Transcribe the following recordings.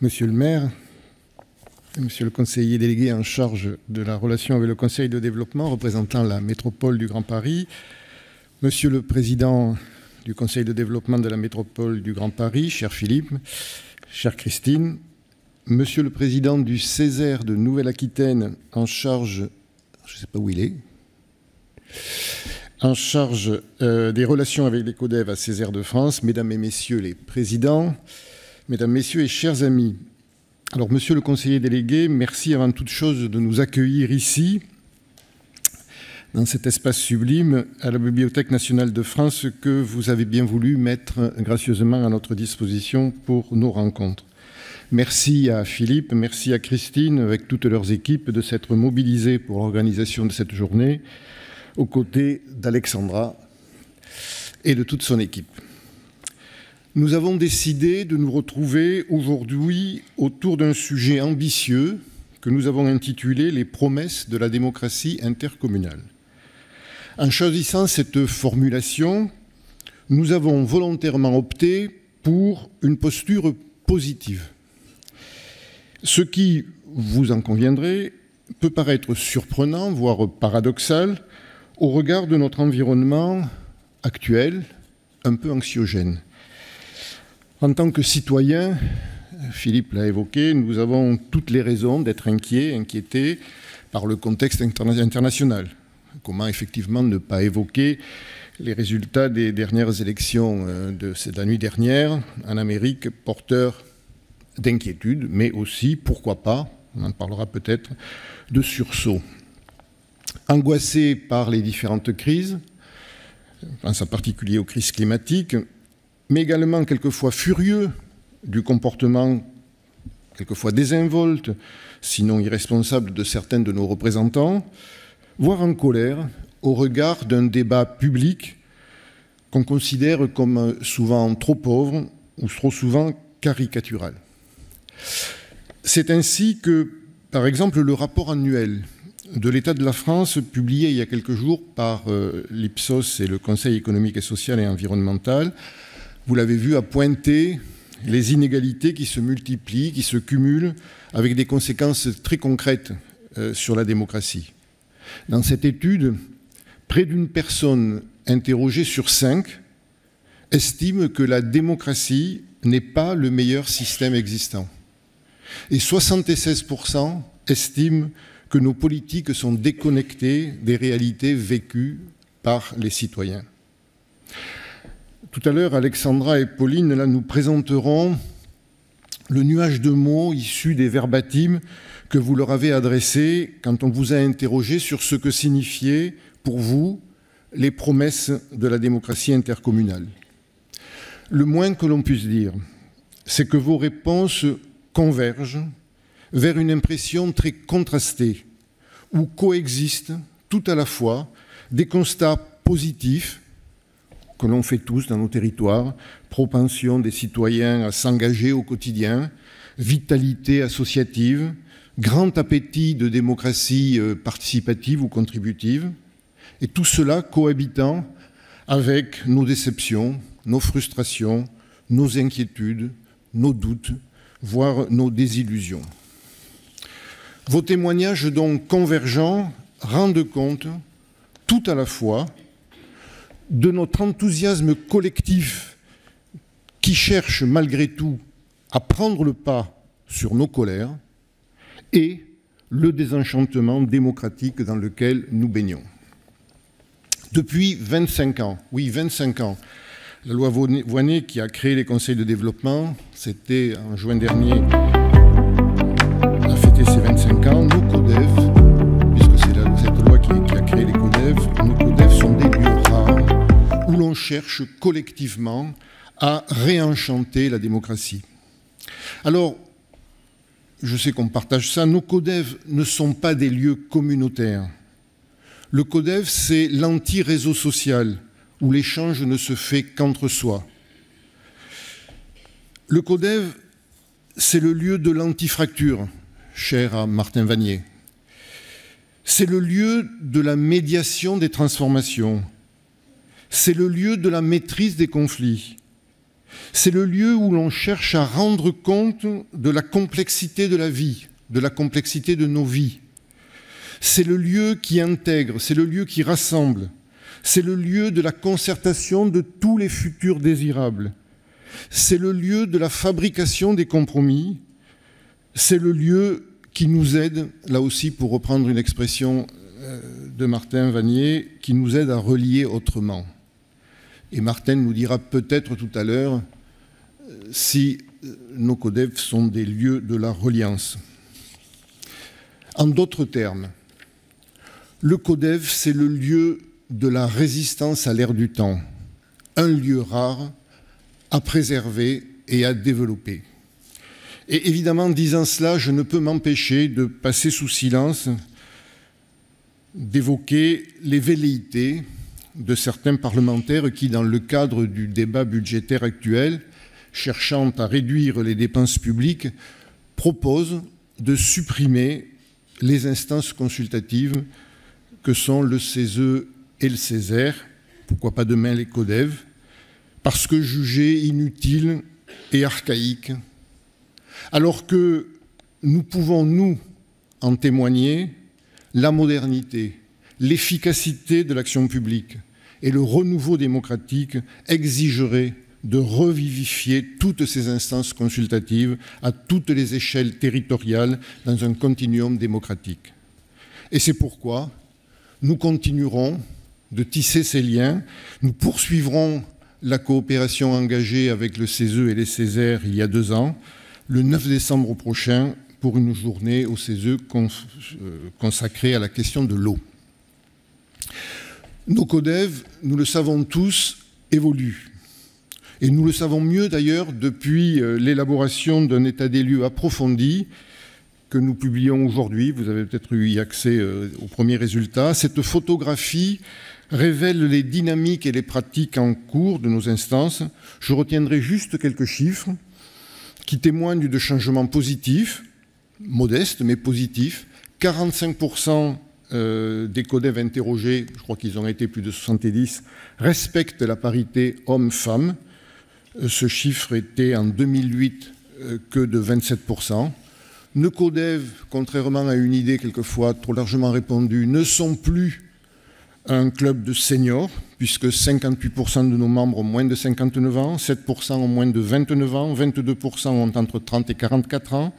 Monsieur le maire, monsieur le conseiller délégué en charge de la relation avec le Conseil de développement représentant la métropole du Grand Paris, monsieur le président du Conseil de développement de la métropole du Grand Paris, cher Philippe, chère Christine, monsieur le président du Césaire de Nouvelle-Aquitaine en charge, je ne sais pas où il est, en charge des relations avec les CODEV à Césaire de France, mesdames et messieurs les présidents, mesdames, messieurs et chers amis. Alors, monsieur le conseiller délégué, merci avant toute chose de nous accueillir ici, dans cet espace sublime, à la Bibliothèque nationale de France que vous avez bien voulu mettre gracieusement à notre disposition pour nos rencontres. Merci à Philippe, merci à Christine, avec toutes leurs équipes, de s'être mobilisés pour l'organisation de cette journée, aux côtés d'Alexandra et de toute son équipe. Nous avons décidé de nous retrouver aujourd'hui autour d'un sujet ambitieux que nous avons intitulé « Les promesses de la démocratie intercommunale ». En choisissant cette formulation, nous avons volontairement opté pour une posture positive. Ce qui, vous en conviendrez, peut paraître surprenant, voire paradoxal, au regard de notre environnement actuel, un peu anxiogène. En tant que citoyens, Philippe l'a évoqué, nous avons toutes les raisons d'être inquiétés par le contexte international. Comment effectivement ne pas évoquer les résultats des dernières élections de la nuit dernière en Amérique, porteurs d'inquiétude, mais aussi, pourquoi pas, on en parlera peut-être, de sursaut. Angoissés par les différentes crises, je pense en particulier aux crises climatiques, mais également quelquefois furieux du comportement quelquefois désinvolte, sinon irresponsable de certains de nos représentants, voire en colère au regard d'un débat public qu'on considère comme souvent trop pauvre ou trop souvent caricatural. C'est ainsi que, par exemple, le rapport annuel de l'État de la France, publié il y a quelques jours par l'Ipsos et le Conseil économique et social et environnemental, vous l'avez vu, a pointé les inégalités qui se multiplient, qui se cumulent, avec des conséquences très concrètes sur la démocratie. Dans cette étude, près d'une personne interrogée sur 5 estime que la démocratie n'est pas le meilleur système existant. Et 76% estiment que nos politiques sont déconnectées des réalités vécues par les citoyens. Tout à l'heure, Alexandra et Pauline là, nous présenteront le nuage de mots issus des verbatims que vous leur avez adressés quand on vous a interrogé sur ce que signifiaient pour vous les promesses de la démocratie intercommunale. Le moins que l'on puisse dire, c'est que vos réponses convergent vers une impression très contrastée où coexistent tout à la fois des constats positifs que l'on fait tous dans nos territoires, propension des citoyens à s'engager au quotidien, vitalité associative, grand appétit de démocratie participative ou contributive, et tout cela cohabitant avec nos déceptions, nos frustrations, nos inquiétudes, nos doutes, voire nos désillusions. Vos témoignages donc convergents rendent compte tout à la fois de notre enthousiasme collectif qui cherche malgré tout à prendre le pas sur nos colères et le désenchantement démocratique dans lequel nous baignons. Depuis 25 ans, oui 25 ans, la loi Voynet qui a créé les conseils de développement, c'était en juin dernier, on a fêté ses 25 ans, nos CODEV, puisque c'est cette loi qui a créé les CODEV, nos CODEV sont des lieux rares où l'on cherche collectivement à réenchanter la démocratie. Alors, je sais qu'on partage ça, nos CODEV ne sont pas des lieux communautaires. Le CODEV, c'est l'anti-réseau social, où l'échange ne se fait qu'entre soi. Le CODEV, c'est le lieu de l'antifracture, cher à Martin Vanier. C'est le lieu de la médiation des transformations. C'est le lieu de la maîtrise des conflits. C'est le lieu où l'on cherche à rendre compte de la complexité de la vie, de la complexité de nos vies. C'est le lieu qui intègre, c'est le lieu qui rassemble, c'est le lieu de la concertation de tous les futurs désirables. C'est le lieu de la fabrication des compromis, c'est le lieu qui nous aide, là aussi pour reprendre une expression de Martin Vanier, qui nous aide à relier autrement. Et Martin nous dira peut-être tout à l'heure si nos CODEV sont des lieux de la reliance. En d'autres termes, le CODEV, c'est le lieu de la résistance à l'ère du temps, un lieu rare à préserver et à développer. Et évidemment, en disant cela, je ne peux m'empêcher de passer sous silence, d'évoquer les velléités de certains parlementaires qui, dans le cadre du débat budgétaire actuel, cherchant à réduire les dépenses publiques, proposent de supprimer les instances consultatives que sont le CESE et le Ceser, pourquoi pas demain les CODEV, parce que jugés inutiles et archaïques, alors que nous pouvons, nous, en témoigner, la modernité, l'efficacité de l'action publique et le renouveau démocratique exigeraient de revivifier toutes ces instances consultatives à toutes les échelles territoriales dans un continuum démocratique. Et c'est pourquoi nous continuerons de tisser ces liens, nous poursuivrons la coopération engagée avec le CESE et les Ceser il y a 2 ans, le 9 décembre prochain, pour une journée au CESE consacrée à la question de l'eau. Nos CODEV, nous le savons tous, évoluent. Et nous le savons mieux d'ailleurs depuis l'élaboration d'un état des lieux approfondi que nous publions aujourd'hui. Vous avez peut-être eu accès aux premiers résultats. Cette photographie révèle les dynamiques et les pratiques en cours de nos instances. Je retiendrai juste quelques chiffres qui témoignent de changements positifs, modestes mais positifs. 45% des CODEV interrogés, je crois qu'ils ont été plus de 70, respectent la parité homme-femme. Ce chiffre était en 2008 que de 27%. Nos CODEV, contrairement à une idée quelquefois trop largement répandue, ne sont plus un club de seniors, puisque 58% de nos membres ont moins de 59 ans, 7% ont moins de 29 ans, 22% ont entre 30 et 44 ans.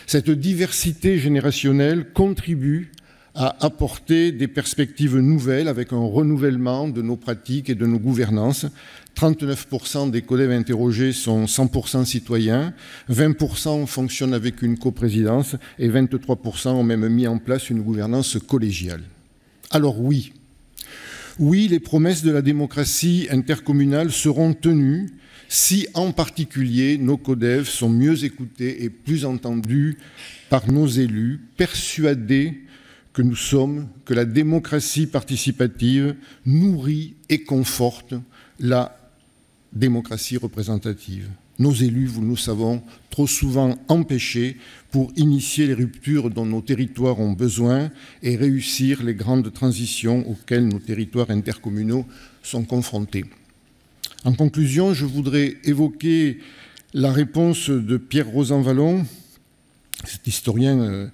Cette diversité générationnelle contribue à apporter des perspectives nouvelles avec un renouvellement de nos pratiques et de nos gouvernances. 39% des CODEV interrogés sont 100% citoyens, 20% fonctionnent avec une coprésidence et 23% ont même mis en place une gouvernance collégiale. Alors oui, les promesses de la démocratie intercommunale seront tenues si en particulier nos CODEV sont mieux écoutés et plus entendus par nos élus, persuadés que nous sommes, que la démocratie participative nourrit et conforte la démocratie représentative. Nos élus, vous le savons, trop souvent empêchés pour initier les ruptures dont nos territoires ont besoin et réussir les grandes transitions auxquelles nos territoires intercommunaux sont confrontés. En conclusion, je voudrais évoquer la réponse de Pierre Rosanvallon, cet historien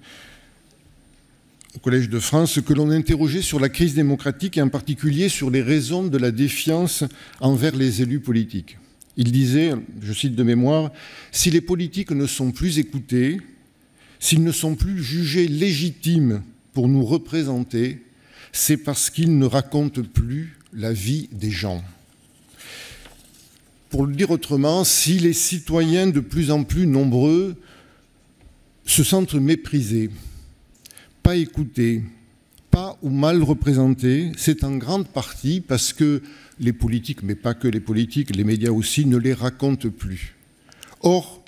au Collège de France, que l'on interrogeait sur la crise démocratique et en particulier sur les raisons de la défiance envers les élus politiques. Il disait, je cite de mémoire, « Si les politiques ne sont plus écoutés, s'ils ne sont plus jugés légitimes pour nous représenter, c'est parce qu'ils ne racontent plus la vie des gens. » Pour le dire autrement, si les citoyens de plus en plus nombreux se sentent méprisés, pas écoutés, pas ou mal représentés, c'est en grande partie parce que les politiques, mais pas que les politiques, les médias aussi, ne les racontent plus. Or,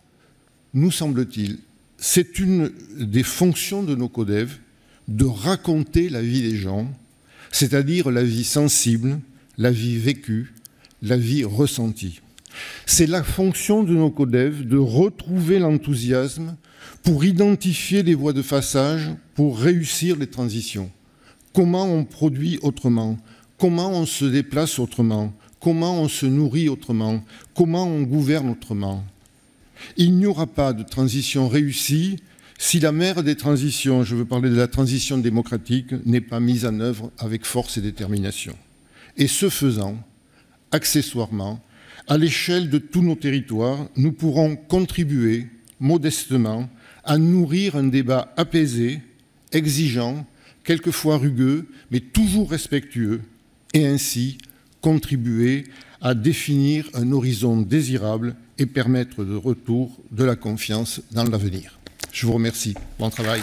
nous semble-t-il, c'est une des fonctions de nos CODEV de raconter la vie des gens, c'est-à-dire la vie sensible, la vie vécue, la vie ressentie. C'est la fonction de nos CODEV de retrouver l'enthousiasme pour identifier les voies de passage, pour réussir les transitions. Comment on produit autrement? Comment on se déplace autrement? comment on se nourrit autrement, comment on gouverne autrement. Il n'y aura pas de transition réussie si la mère des transitions, je veux parler de la transition démocratique, n'est pas mise en œuvre avec force et détermination. Et ce faisant, accessoirement, à l'échelle de tous nos territoires, nous pourrons contribuer modestement à nourrir un débat apaisé, exigeant, quelquefois rugueux, mais toujours respectueux, et ainsi contribuer à définir un horizon désirable et permettre le retour de la confiance dans l'avenir. Je vous remercie. Bon travail.